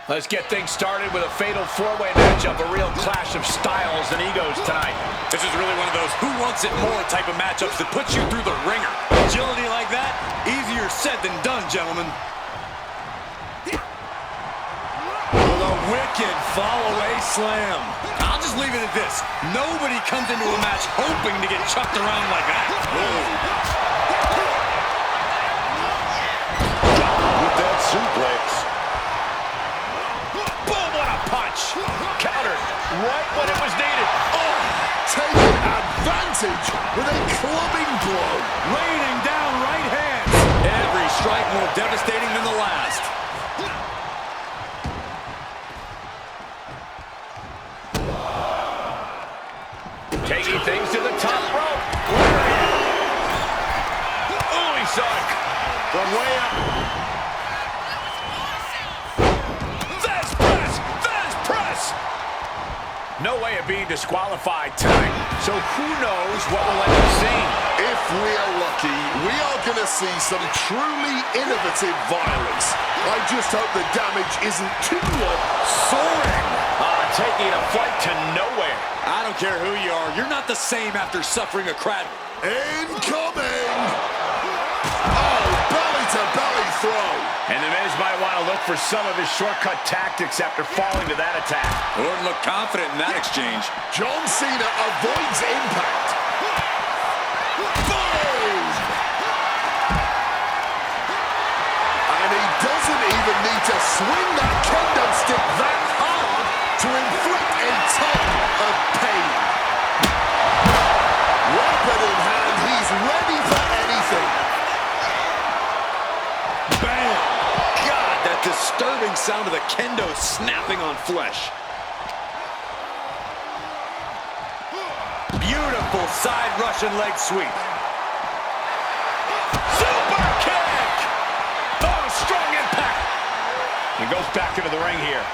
Let's get things started with a fatal four-way matchup, a real clash of styles and egos tonight. This is really one of those who wants it more type of matchups that puts you through the ringer. Agility like that, easier said than done, gentlemen. With a wicked fall-away slam. I'll just leave it at this. Nobody comes into a match hoping to get chucked around like that. With that suplex. Boom, what a punch. Countered right when it was needed. Oh, taking advantage with a clubbing blow. Raining down right hands. Every strike more devastating than the last. Taking things to the top rope. Oh, he saw it from way up. Fast press! Fast press! No way of being disqualified tonight. So who knows what we'll end up seeing? If we are lucky, we are going to see some truly innovative violence. I just hope the damage isn't too Soaring! Taking a flight to nowhere. I don't care who you are, you're not the same after suffering a crash. incoming. Oh, belly-to-belly throw. And the Miz might want to look for some of his shortcut tactics after falling to that attack. Orton looked confident in that exchange. John Cena avoids impact. Boom! And he doesn't even need to swing that kendo stick that hard to inflict a ton of pain. Weapon in hand, he's ready for anything. Bam! God, that disturbing sound of the kendo snapping on flesh. Beautiful side Russian leg sweep. Super kick! Oh, strong impact. He goes back into the ring here.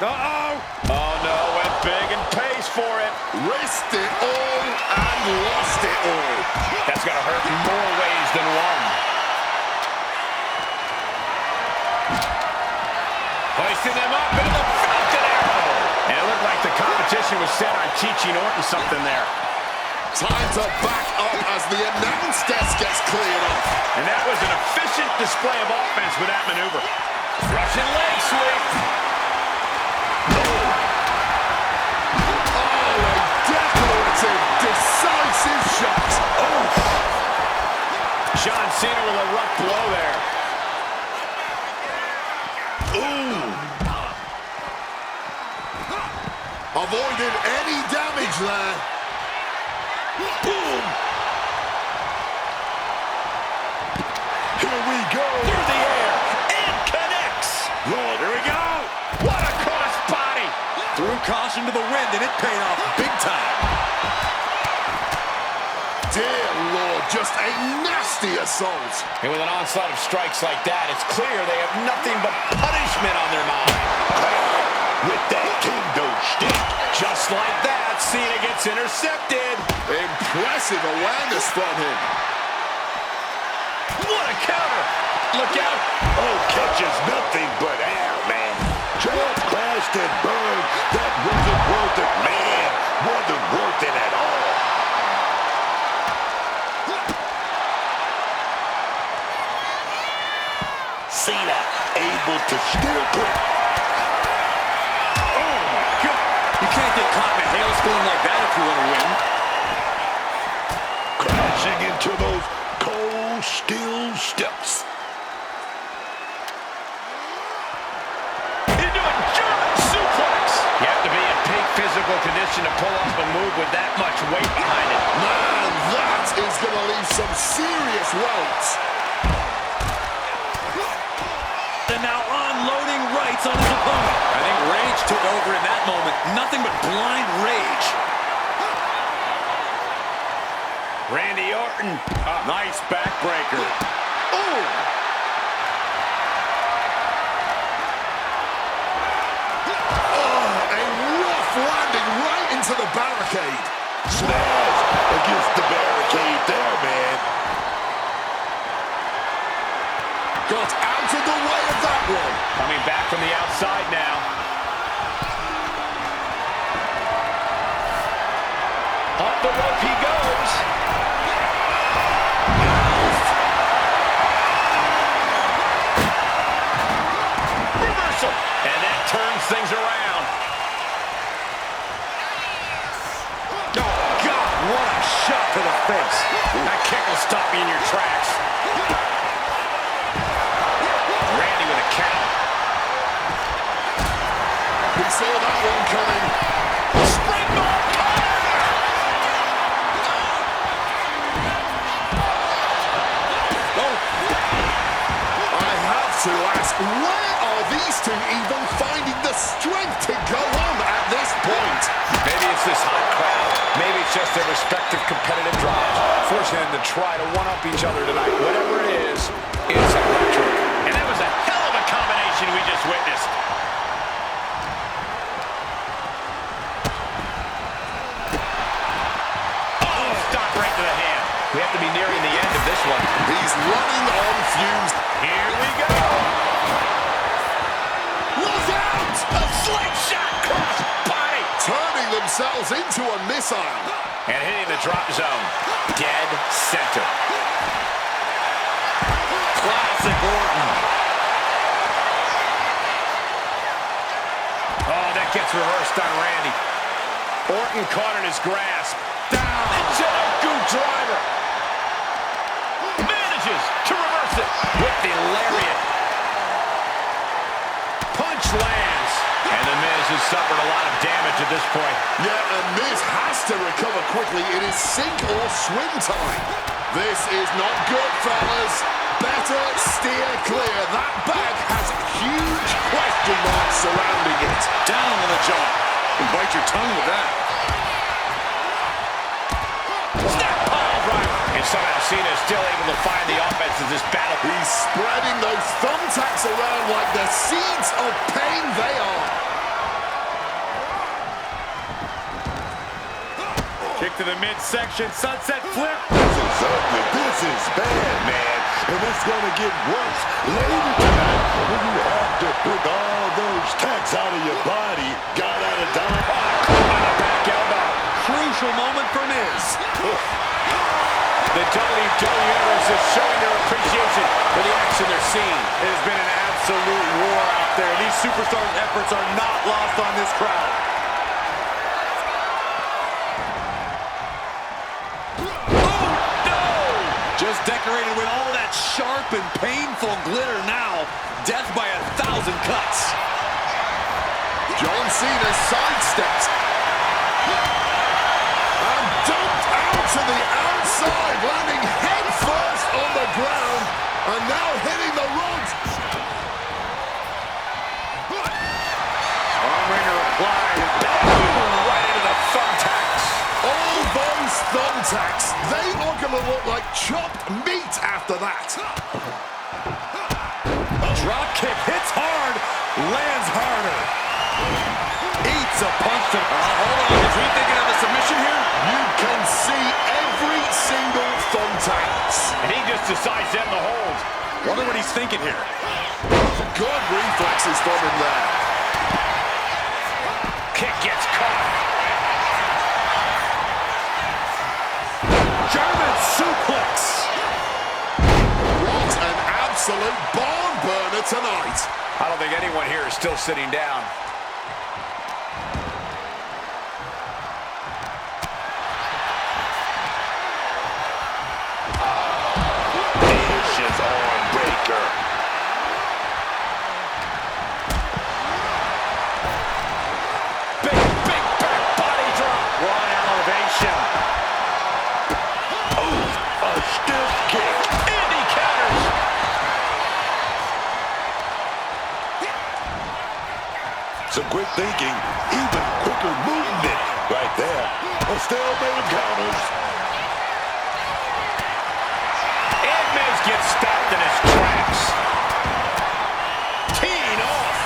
Uh-oh! Oh, no, went big and pays for it. Risked it all and lost it all. That's got to hurt in more ways than one. Hoisting them up into the Falcon Arrow. And it looked like the competition was set on teaching Orton something there. Time to back up as the announce desk gets cleared off. And that was an efficient display of offense with that maneuver. Russian leg sweep. Decisive shot. Oh! John Cena with a rough blow there. Ooh! Avoided any damage there. Boom! Here we go. Through the air and connects. Oh, there we go. What a cross body! Threw caution to the wind, and it paid off big time. Dear Lord, just a nasty assault. And with an onslaught of strikes like that, it's clear they have nothing but punishment on their mind. With that kendo stick. Just like that, Cena gets intercepted. Impressive awareness from him. What a counter! Look out! Oh, catches nothing but air, man. Just crashed and burned. That wasn't worth it, man. Wasn't worth it at all. Cena able to still clip. Oh my God! You can't get caught in a hailstorm like that if you want to win. Crashing into those cold steel steps. Into a German suplex! You have to be in peak physical condition to pull off a move with that much weight behind it. Man, that is going to leave some serious welts. And now unloading rights on his opponent. I think rage took over in that moment. Nothing but blind rage. Randy Orton. Nice backbreaker. Oh! Oh, a rough landing right into the barricade. Smash against the barricade there, man. got out of the way of that one. Coming back from the outside now. Up the rope he goes. Reversal. And that turns things around. Oh, God, what a shot to the face. That kick will stop you in your tracks. Randy with a count. We saw that one coming. Springboard cutter! Oh. I have to ask, where are these two even finding the strength to go on at this point? Maybe it's this hot crowd. Maybe it's just their respective competitive drives, forcing them to try to one-up each other tonight. Whatever it is, it's electric. And that was a hell of a combination we just witnessed. Oh, stop right to the hand. We have to be nearing the end of this one. He's running on fumes. Here we go. Look out! A slingshot cross body. Turning themselves into a missile. And hitting the drop zone. Dead center. Classic Orton. Oh, that gets reversed on Randy. Orton caught in his grasp. Down. Into a good driver. Manages to reverse it with the lariat. Punch lands. And the Miz has suffered a lot of damage at this point. Yeah, and Miz has to recover quickly. It is sink or swim time. This is not good, fellas. Better steer clear. That bag has huge question marks surrounding it. Down on the jaw. You can bite your tongue with that. Snap pile driver. And somehow Cena is still able to find the offense in this battle. He's spreading those thumbtacks around like the seeds of pain they are. Kick to the midsection. Sunset flip. This is bad, man. And it's going to get worse later tonight when you have to put all those tacks out of your body. Got out of time. On the back elbow. Crucial moment for Miz. The WWE Universe is showing their appreciation for the action they're seeing. It has been an absolute war out there. These superstars' efforts are not lost on this crowd. Oh, no! Just decorated with all that sharp and painful glitter now. Death by 1,000 cuts. John Cena sidesteps. And dumped out to the outside, landing head first on the ground, and now hitting the rods. Armringer applied. Right into the thumbtacks. All those thumbtacks, they are going to look like chopped meat after that. Drop kick hits hard, lands harder. Eats a punch to... hold on, is he thinking of a submission here? You can see every single thumbtack. And he just decides to end the hold. Wonder what he's thinking here. Good reflexes from him there. Kick gets caught. German suplex. What an absolute barn burner tonight. I don't think anyone here is still sitting down. Vicious arm breaker. Big back body drop. One elevation. Oh, a stiff kick. Indy counters. Some quick thinking, even quicker movement right there. A stalemate of counters. And Miz gets stopped in his tracks. Teeing off.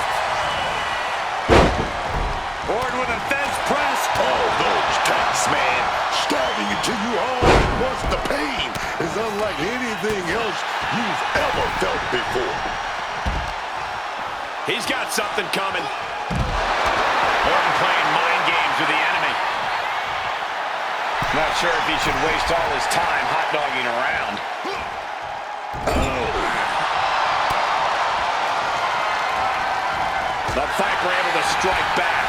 Orton with a fence press. All those tacks, man, stabbing into you hard. Once the pain is unlike anything else you've ever felt before. He's got something coming. Orton playing mind games with the enemy. Not sure if he should waste all his time hot-dogging around. The Viper able to strike back.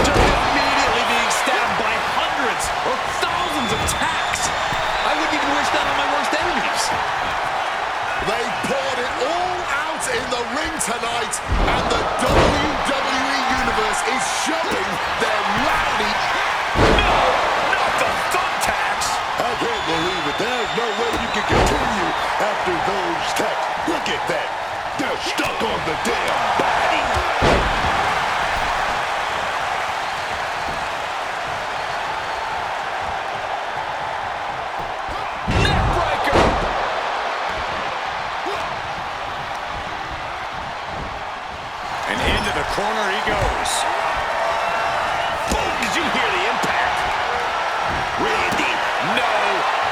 Just immediately being stabbed by hundreds or thousands of tacks. I wouldn't even wish that on my worst enemies. They poured it all out in the ring tonight, and the WWE Universe is showing their rowdy... No, not the thumbtacks. I can't believe it. There's no way you can continue after those tacks. Look at that. They're stuck on the damn body. Neckbreaker. And into the corner he goes. Boom, did you hear the impact? Randy, no,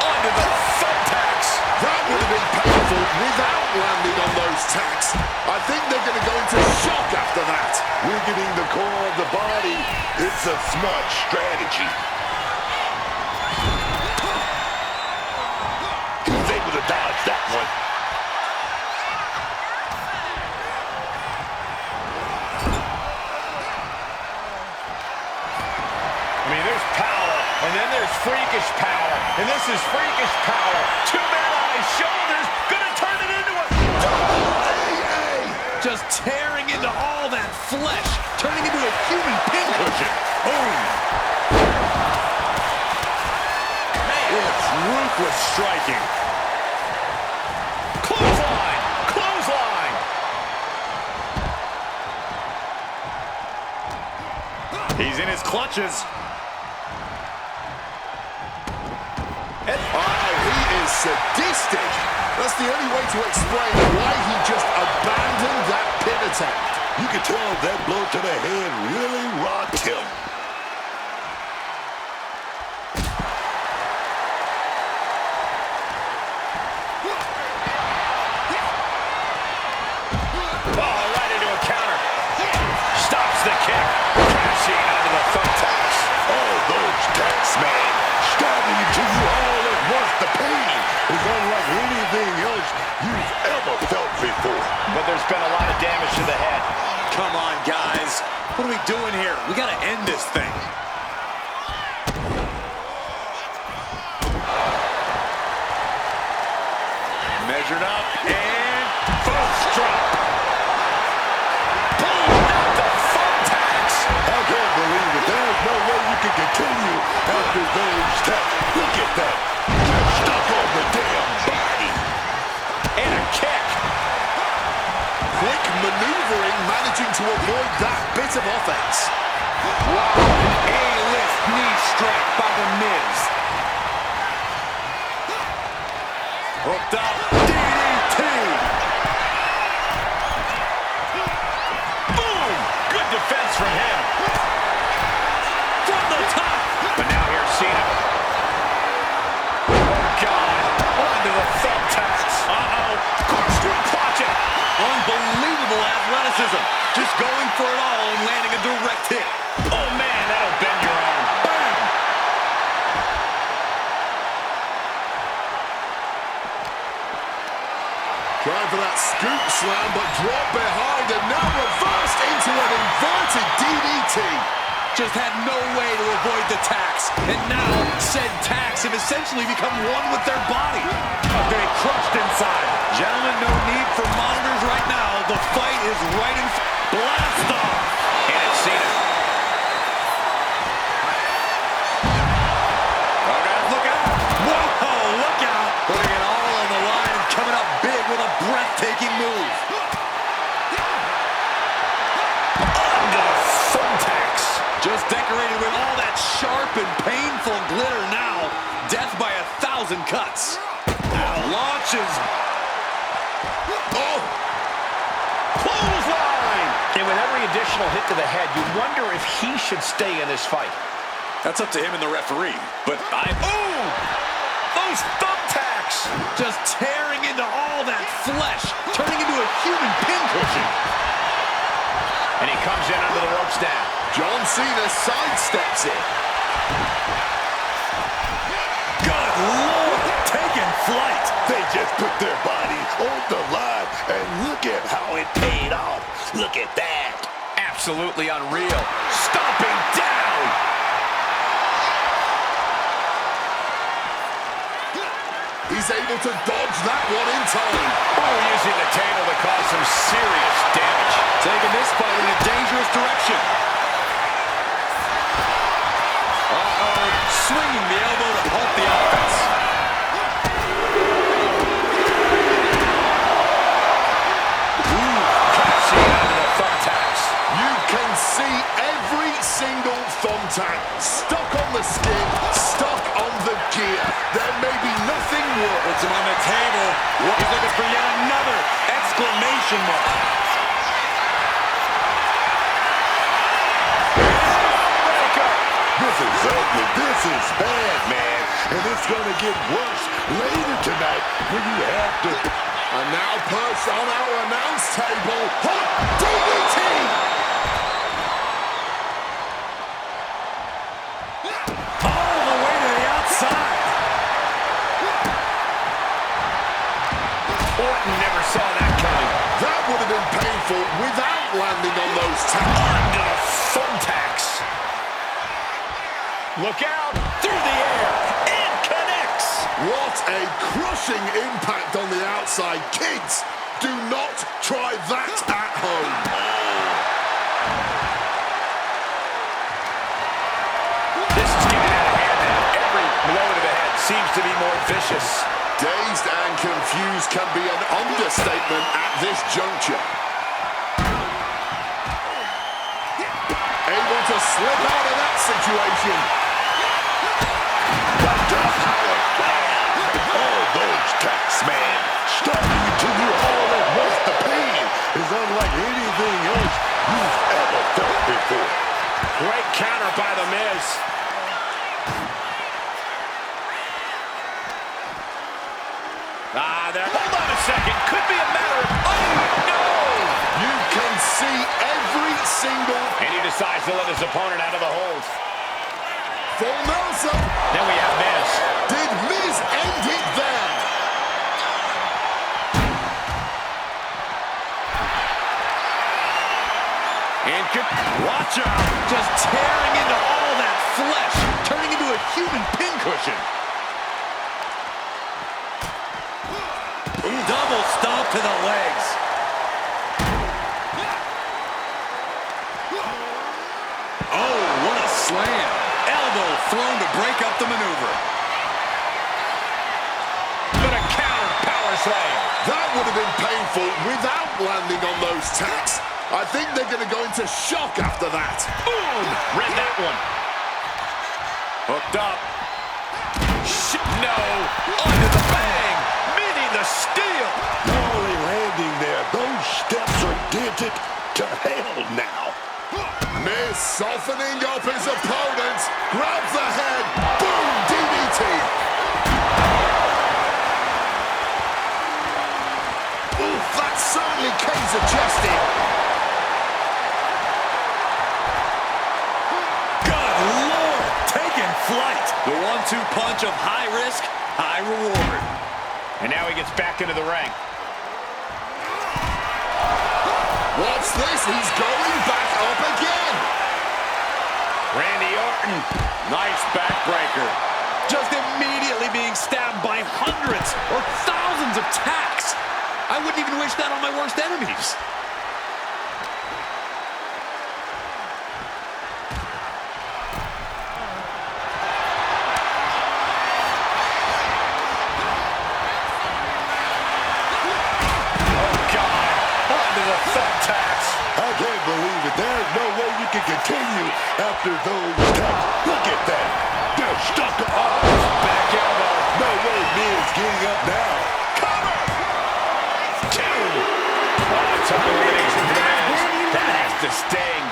under the thumbtacks. That would have been painful without landing on those tacks. I think they're going to go into shock after that. Weakening the core of the body. It's a smart strategy. He was able to dodge that one. I mean, there's power, and then there's freakish power, and this is freakish power. Two men on his shoulders, gonna turn it into a... Just tearing into all that flesh, turning into a human pincushion. Boom. It's ruthless striking. Clothesline! Clothesline! He's in his clutches. Oh, he is sadistic. That's the only way to explain why he just abandoned that pin attempt. You can tell that blow to the head really rocked him. Oh, right into a counter. Stops the kick. Crashing onto the thumbtacks. Oh, those tacks, man. Stabbing into you all at once. The pain is unlike anything else you've ever felt before. But there's been a lot of damage to the head. Come on, guys. What are we doing here? We got to end this thing. Measured up and first drop. Boom! Not the thumbtacks. I can't believe it. There's no way you can continue after those tacks. Look at that. You're stuck on the damn body. And a kick. Quick maneuvering, managing to avoid that bit of offense. Wow, an A-list knee strike by the Miz. Hooked up, DDT. Boom! Good defense from him. From the top. But now here's Cena. Oh, God. Onto the thumbtacks. Uh-oh. Corkscrew clutch it. Unbelievable athleticism. Just going for it all and landing a direct hit. Oh, man, that'll bend your arm. Bam! Trying for that scoop slam, but dropped behind and now reversed into an inverted DDT. Just had no way to avoid the tacks. And now, said tacks have essentially become one with their body. Getting crushed inside. Gentlemen, no need for monitors right now. The fight is right in... Blast off! And it's Cena. Oh, guys, look out! Whoa, look out! Putting it all on the line and coming up big with a breathtaking move. Onto the thumbtacks. Just decorated with all that sharp and painful glitter now. Death by 1,000 cuts. Launches. Oh! Clothesline! And with every additional hit to the head, you wonder if he should stay in this fight. That's up to him and the referee. But Ooh! Those thumbtacks! just tearing into all that flesh, turning into a human pinprick. pincushion. And he comes in under the ropes now. John Cena sidesteps it. Good Lord, taking flight. They just put their body on the line, and look at how it paid off. Look at that. Absolutely unreal. Stomping down. He's able to dodge that one in time. Oh, using the table to cause some serious damage. Taking this fight in a dangerous direction. Uh-oh, swinging the elbow to halt the offense. Ooh, crashing out of the thumbtacks. You can see every single thumbtack stuck on the skin, stuck on the gear. There may be nothing worse. Puts him on the table. He's looking for yet another exclamation mark. This is ugly. This is bad, man. And it's going to get worse later tonight when you have to... And now perched on our announce table, hot DDT! All the way to the outside. Orton never saw that coming. That would have been painful without landing on those tags. Under the thumbtacks. Look out! Through the air! And connects! What a crushing impact on the outside. Kids, do not try that at home. This is getting out of hand now. Every blow to the head seems to be more vicious. Dazed and confused can be an understatement at this juncture. Able to slip out of that situation. All those tacks, man. Starting to you all at once. The pain is unlike anything else you've ever felt before. Great counter by The Miz. There. Hold on a second. Could be a matter of... Oh, no! You can see every single... And he decides to let his opponent out of the hold. Full Nelson. Then we have Miz. Did Miz end it there? And watch out. Just tearing into all that flesh. Turning into a human pincushion. Double stomp to the legs. Oh, what a slam. Elbow thrown to break up the maneuver. but a counter power slam. That would have been painful without landing on those tacks. I think they're going to go into shock after that. Boom! Read that one. Hooked up. No! Under the bang! Meeting the steel! Not only landing there, those steps are dented to hell now. Miz softening up his opponent. Grabs the head. Boom! DDT. Oof, that certainly caves a chest in. Good Lord! Taking flight. The 1-2 punch of high risk, high reward. And now he gets back into the ring. What's this? He's going back up again. Randy Orton. Nice backbreaker. Just immediately being stabbed by hundreds or thousands of tacks. I wouldn't even wish that on my worst enemies. I can't believe it. There's no way you can continue after those attacks. Look at that. They're stuck up. Back elbow. No way Miz getting up now. Cover! Two. It's elimination for the Miz. That has to sting.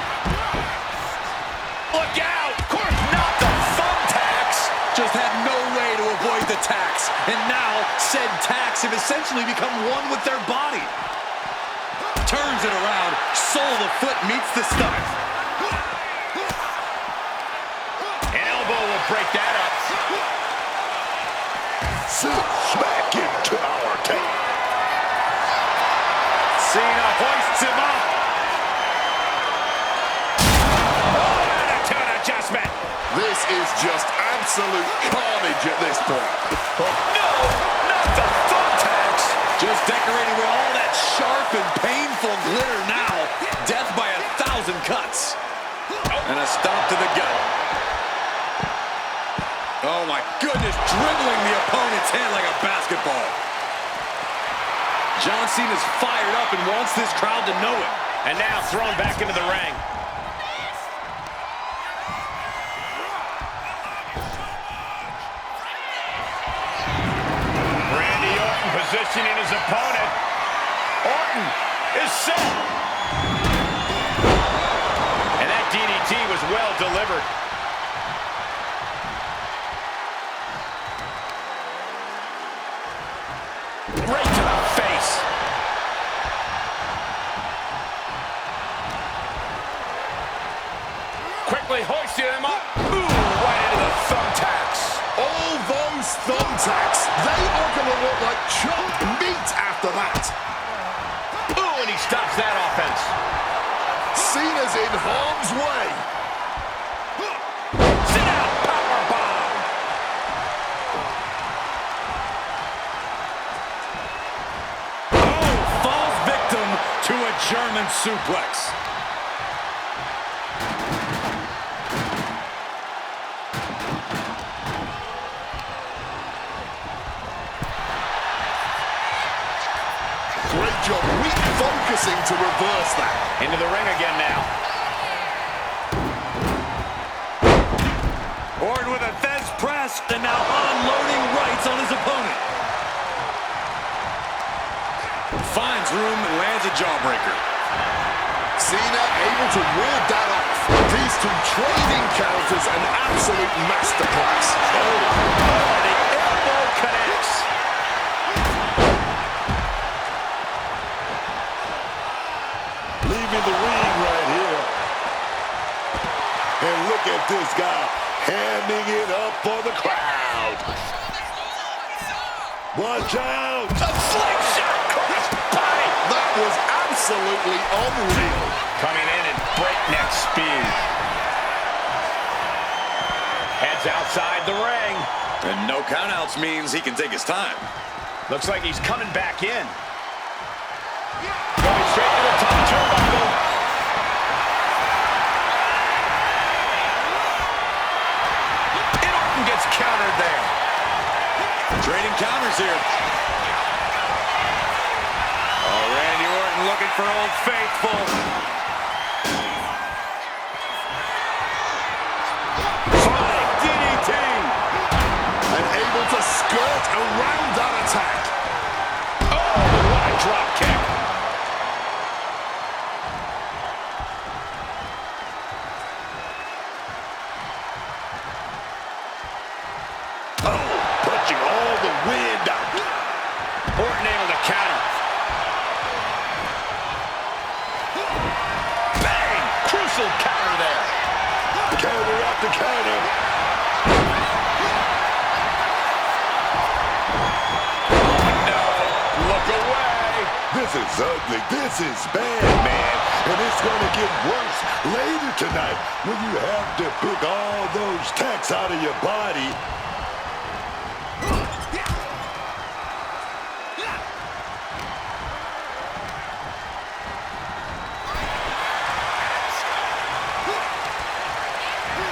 Look out! Of course not the thumbtacks. Just had no way to avoid the tacks. And now said tacks have essentially become one with their body. Turns it around. Sole of the foot meets the stomach. An elbow will break that up. Sit smack into our tape. Cena hoists him up. Oh, attitude adjustment. This is just absolute carnage at this point. No, not the thumbtacks. Just decorating with all that sharp and painful glitter now. Death by 1,000 cuts. And a stomp to the gut. Oh my goodness, dribbling the opponent's head like a basketball. John Cena's fired up and wants this crowd to know it. And now thrown back into the ring. Positioning his opponent. Orton is set. And that DDT was well delivered. Right to the face. Quickly hoisting him up. Ooh, right into the thumbtacks. All those thumbtacks, they are going to look like chopped meat after that. Ooh, and he stops that offense. Cena's in harm's way. Sit out, powerbomb. Oh, falls victim to a German suplex. Great job refocusing to reverse that. Into the ring again now. Orton with a Fez press and now unloading rights on his opponent. Finds room and lands a jawbreaker. Cena able to ward that off. These two trading counters, an absolute masterclass. Oh, the elbow connects. Leaving the ring right here. And look at this guy handing it up for the crowd. Watch out! A slingshot cross body. That was absolutely unreal. Coming in at breakneck speed. Heads outside the ring. And no countouts means he can take his time. Looks like he's coming back in. Going straight to the top turnbuckle. And Orton gets countered there. Trading counters here. Oh, Randy Orton looking for Old Faithful. Flying DDT. And able to skirt around that attack. Oh, what a drop kick. Oh, punching all the wind out. Orton able to counter. Bang! Crucial counter there. Counter after counter. No, look away. This is ugly. This is bad, man. And it's going to get worse later tonight when you have to pick all those tacks out of your body.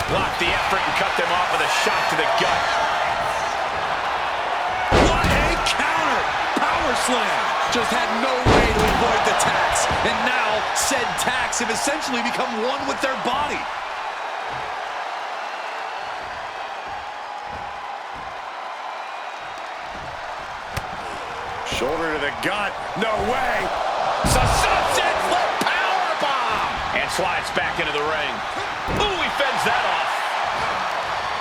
Blocked the effort and cut them off with a shot to the gut. What a counter! Power slam! Just had no way to avoid the tacks. And now, said tacks have essentially become one with their body. Shoulder to the gut. No way. It's a sunset flip powerbomb. And slides back into the ring. Ooh, he fends that off.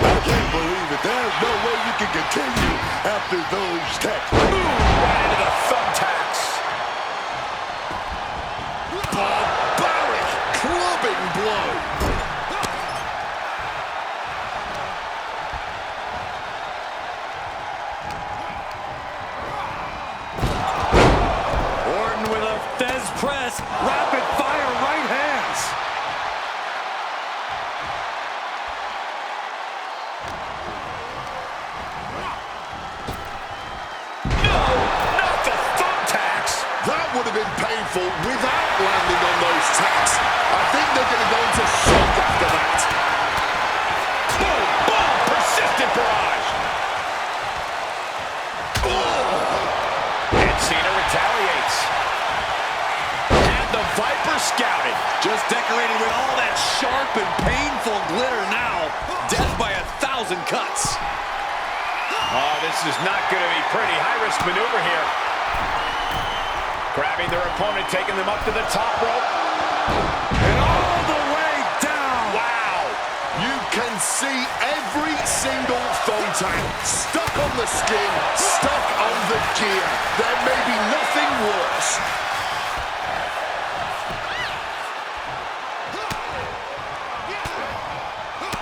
I can't believe it. There's no way you can continue after those tacks. Ooh, right into the thumbtacks. press, rapid fire right hands. No, not the thumbtacks. That would have been painful without landing on those tacks. I think they're going to go into shock after that. Boom, boom, persistent barrage. And Cena retaliates. And the Viper scouted. Just decorated with all that sharp and painful glitter now. Death by 1,000 cuts. Oh, this is not going to be pretty. High-risk maneuver here. Grabbing their opponent, taking them up to the top rope. And all the way down. Wow. You can see every single thumbtack stuck on the skin, stuck on the gear. There may be nothing worse.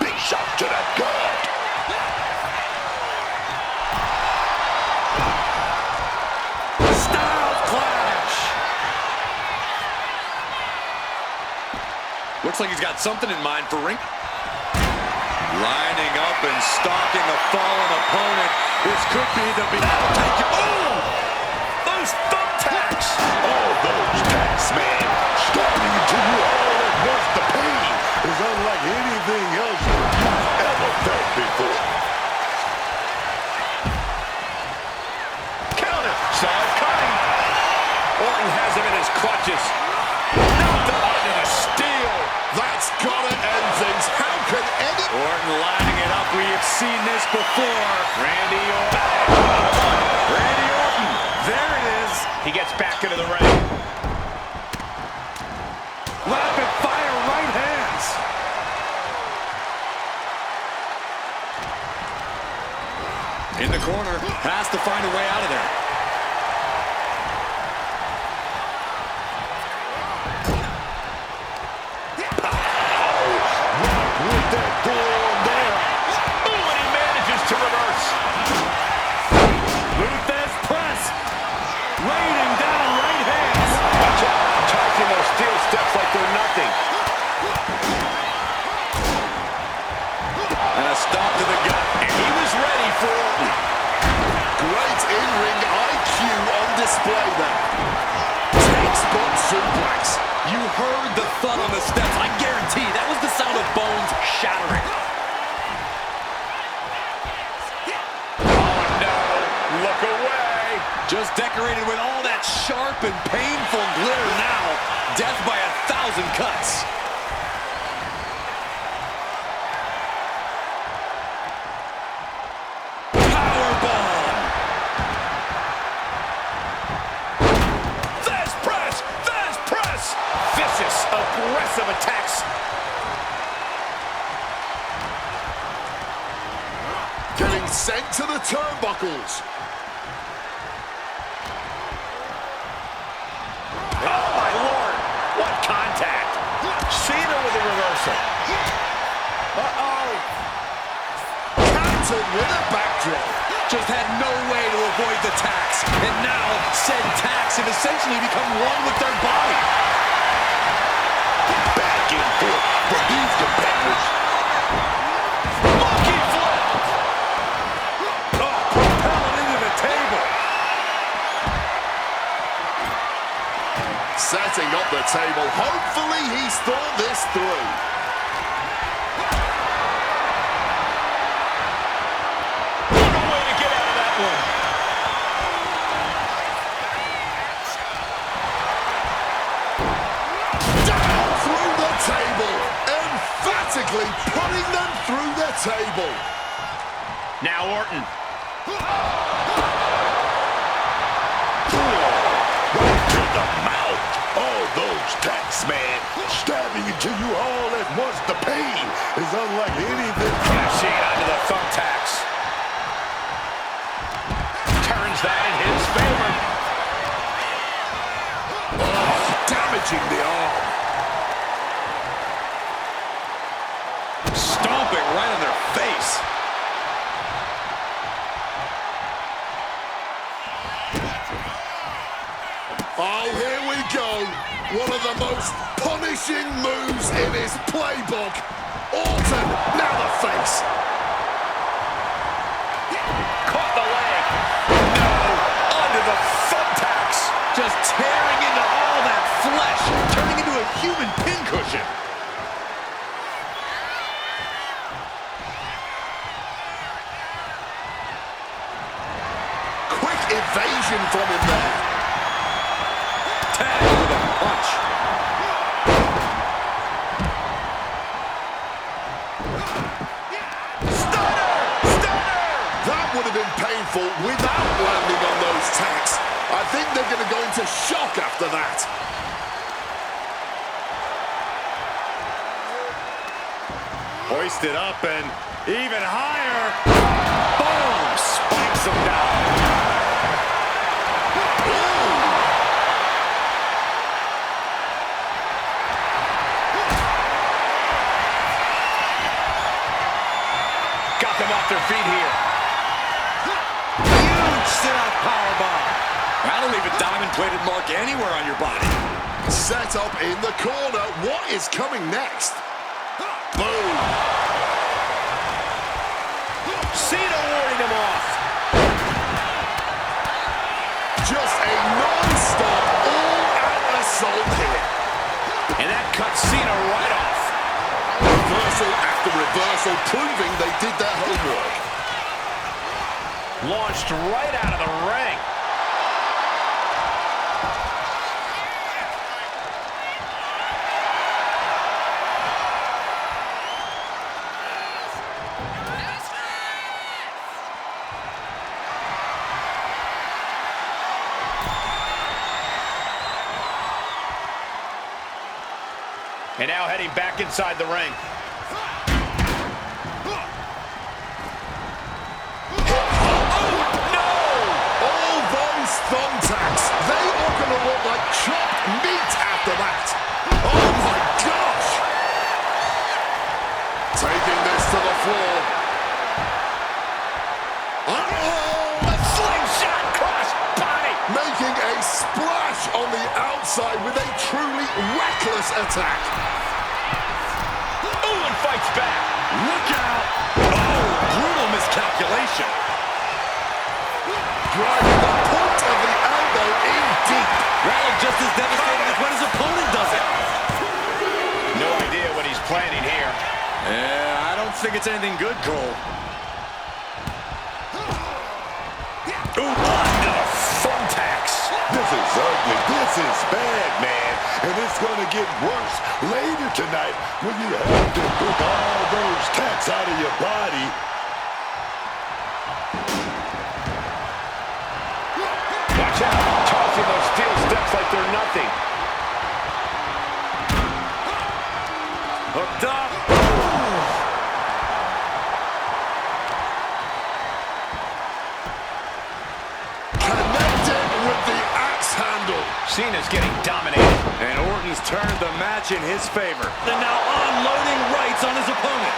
Big shot to the gut. Style clash. Looks like he's got something in mind for ring. Lining up and stalking a fallen opponent. This could be the beginning. Oh! Those thumbtacks! Oh, those tacks, man. Starting to you all at once. The pain is unlike anything else you've ever felt before. Counter! Saw it coming. Orton has him in his clutches. Knocked him onto the steel. That's gotta end things. How can any... Orton lining it up. We have seen this before. Randy Orton. Randy Orton. There it is. He gets back into the ring. Rapid fire right hands. In the corner. Has to find a way out of there. With that forearm there. Ooh, and he manages to reverse. Luthez press. Raining down right hands. Watch out. Tossing those steel steps like they're nothing. And a stop to the gut. And he was ready for Orton. Great in-ring IQ on display there. Textbook suplex. You heard the thud on the steps. I guarantee that was the sound of bones shattering. Oh, no. Look away. Just decorated with all that sharp and painful glitter now. Death by 1,000 cuts. Powerbomb. There's press. There's press. Vicious, aggressive attacks. Getting sent to the turnbuckles. Oh, my Lord. What contact. Cena with a reversal. Uh-oh. Captain with a backdrop. Just had no way to avoid the tax. And now, said tax have essentially become one with their body. Back and forth from these competitors. Monkey flip. Oh, propelling into the table. Setting up the table. Hopefully he's thought this through. What a way to get out of that one. Down through the table. Emphatically putting them through the table. Now Orton. Right to the mouth. Oh, those tacks, man. Stabbing into you all at once. The pain is unlike anything. Cashing onto the thumbtacks. Turns that in his favor. Oh, damaging the arm. Stomping right on their face. Oh, here we go. One of the most punishing moves in his playbook. Orton, now the face. Caught the leg. No, under the thumbtacks. Just tearing into all that flesh, turning into a human pincushion. Quick evasion from him there. Tag with a punch. That would have been painful without landing on those tacks. I think they're going to go into shock after that. Hoisted up and even higher. Boom! Spikes him down. Got them off their feet here. Huge sit-out powerbomb. That'll leave a diamond-plated mark anywhere on your body. Set up in the corner. What is coming next? Boom. Cena warding him off. Just a non-stop, all-out assault here. And that cuts Cena right off. Reversal after reversal, proving they did their homework. Launched right out of the ring. And now heading back inside the ring. All those thumbtacks, they are going to look like chopped meat after that. Oh my gosh! Taking this to the floor. Uh-oh! A slingshot cross body. Making a splash on the outside with a truly reckless attack. Ooh, and fights back. Look out! Oh, brutal miscalculation. Driving the point of the elbow in deep. Rattled just as devastating as when his opponent does it. No idea what he's planning here. Yeah, I don't think it's anything good, Cole. Ooh, under the thumbtacks. This is ugly. This is bad, man. And it's going to get worse later tonight when you have to pick all those tacks out of your body. Watch out. Tossing those steel steps like they're nothing. Hooked up. Connected with the axe handle. Cena's getting dominated. And Orton's turned the match in his favor. They're now unloading rights on his opponent.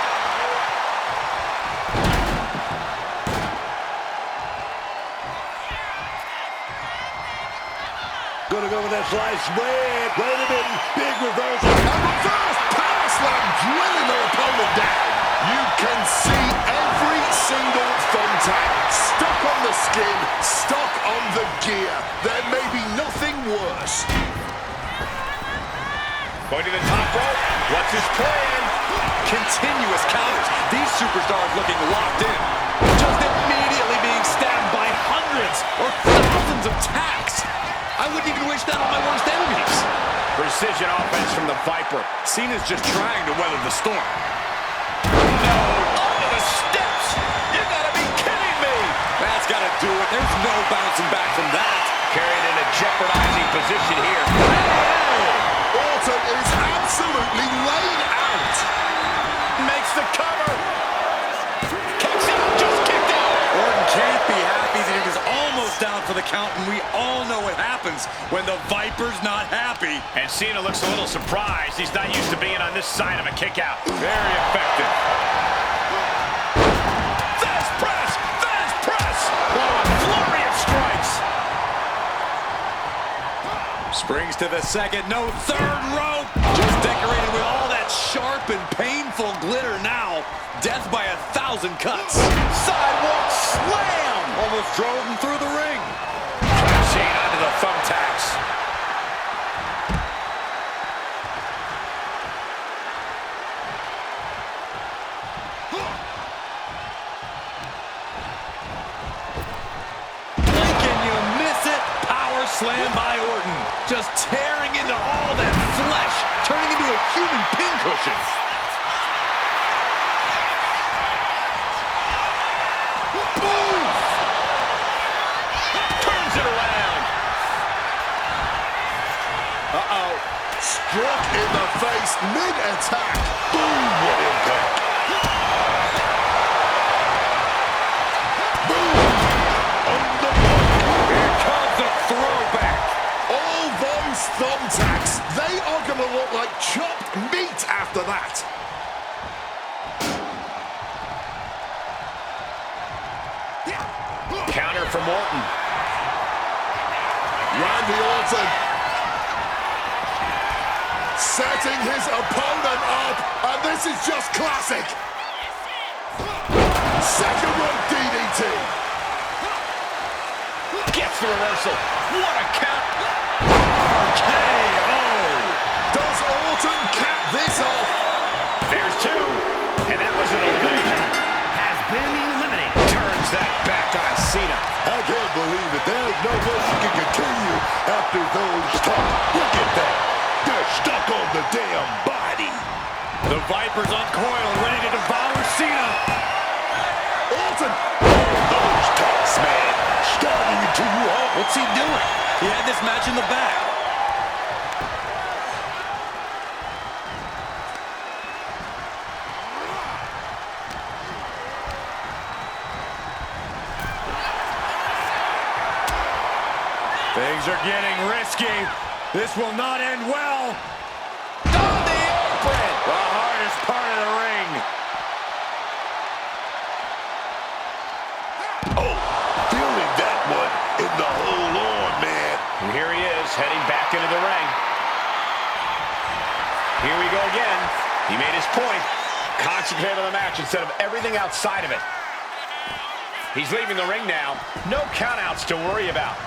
Gonna go with that sliced bread. Wait a minute. Big reversal. And reverse power slam, drilling their opponent down. You can see every single thumbtack stuck on the skin, stuck on the gear. There may be nothing worse. Going to the top rope. What's his plan? Continuous counters. These superstars looking locked in. Just immediately being stabbed by hundreds or thousands of tacks. I wouldn't even wish that on my worst enemies. Precision offense from the Viper. Cena's just trying to weather the storm. No, onto the steps. You gotta be kidding me. That's gotta do it. There's no bouncing back from that. Carried in a jeopardizing position here. Orton is absolutely laid out. Makes the cover. Kicks out, just kicked out. Orton can't be happy that he was almost down for the count, and we all know what happens when the Viper's not happy. And Cena looks a little surprised. He's not used to being on this side of a kick out. Very effective. Fast press! Fast press! Oh, a flurry of strikes. Springs to the second, no third rope. Just decorated with all that sharp and painful glitter now. Death by 1,000 cuts. Sidewalk slam! Almost drove him through the ring. Cena onto the thumbtacks. Can you miss it? Power slam by Orton. Just tearing into all that flesh, turning into a human pincushion. Boom! Turns it around. Uh-oh. Struck in the face mid-attack. Boom, what impact. Boom. On the mark. Here comes the throwback. All those thumbtacks, they are going to look like chopped meat after that. Counter from Orton. Randy Orton setting his opponent up, and this is just classic. Second rope DDT. Gets the reversal. What a count. KO. Does Orton cap this off? There's two. And that was an elimination. Has been eliminated. Turns that back on Cena. I can't believe it. There's no way she can continue after those talks. Look at that. They're stuck on the damn body. The Viper's uncoiled, ready to devour Cena. Orton. Those talks, man. Starting to you off. What's he doing? He had this match in the bag. Things are getting risky. This will not end well. On the apron. The hardest part of the ring. Oh, feeling that one in the whole arm, man. And here he is, heading back into the ring. Here we go again. He made his point. Concentrate on the match instead of everything outside of it. He's leaving the ring now. No countouts to worry about.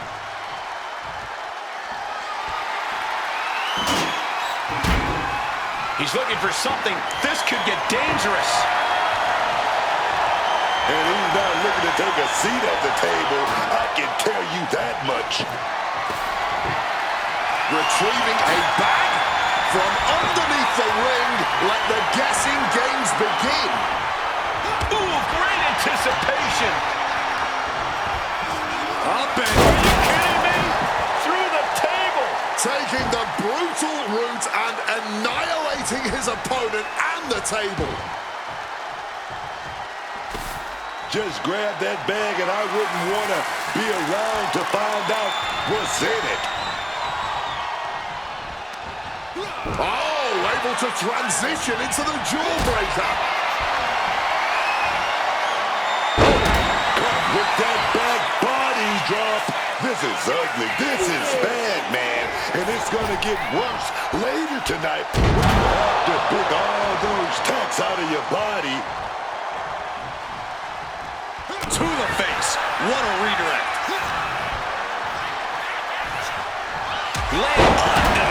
He's looking for something. This could get dangerous. And he's not looking to take a seat at the table. I can tell you that much. Retrieving a bag from underneath the ring. Let the guessing games begin. Ooh, great anticipation. Up and Are you kidding me? Through the table. Taking the brutal route and annihilating his opponent and the table. Just grab that bag and I wouldn't want to be around to find out what's in it. Oh, able to transition into the jawbreaker. With that back body drop. This is ugly. This is bad, man. And it's going to get worse later tonight when you have to pick all those tacks out of your body. to the face. What a redirect. Laying onto the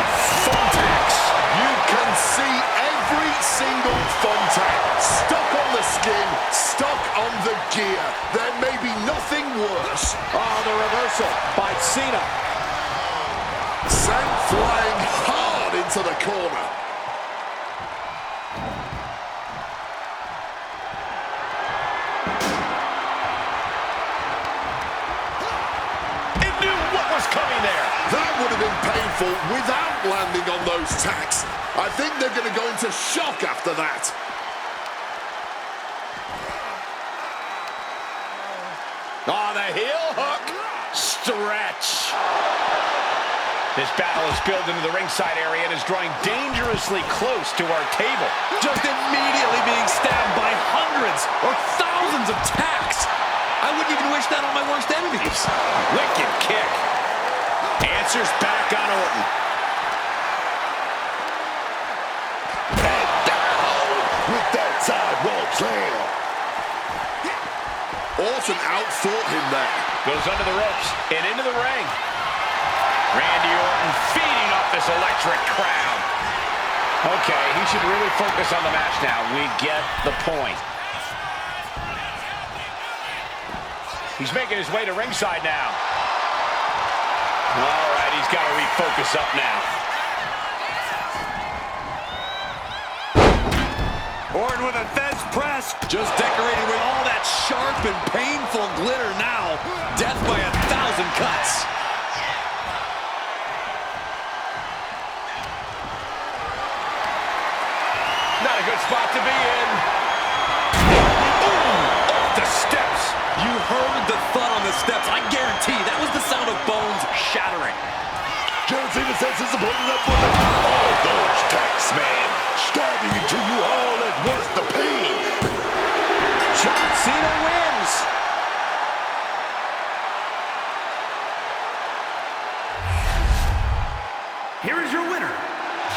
thumbtacks. You can see every single thumbtack stuck on the skin, stuck on the gear. There may be nothing worse. Oh, the reversal by Cena. Sent flying hard into the corner. It knew what was coming there. That would have been painful without landing on those tacks. I think they're going to go into shock after that. Oh, the heel hook. Stretch. This battle is built into the ringside area and is drawing dangerously close to our table. Just immediately being stabbed by hundreds or thousands of tacks. I wouldn't even wish that on my worst enemies. Wicked kick. And answers back on Orton. And down with that sidewalk slam. Orton outfought him there. Goes under the ropes and into the ring. Randy Orton feeding off this electric crowd. Okay, he should really focus on the match now. We get the point. He's making his way to ringside now. All right, he's got to refocus up now. Orton with a fence press. Just decorated with all that sharp and painful glitter now. Death by 1,000 cuts. Not a good spot to be in. Ooh, off the steps. You heard the thud on the steps. I guarantee that was the sound of bones shattering. John Cena sets his opponent up with all those tacks, man. Stabbing into you all at once, the pain. John Cena wins. Here is your winner,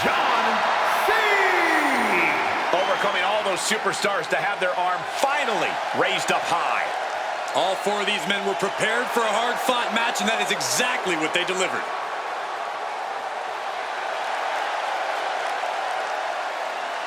John Cena. Overcoming all those superstars to have their arm finally raised up high. All four of these men were prepared for a hard-fought match, and that is exactly what they delivered.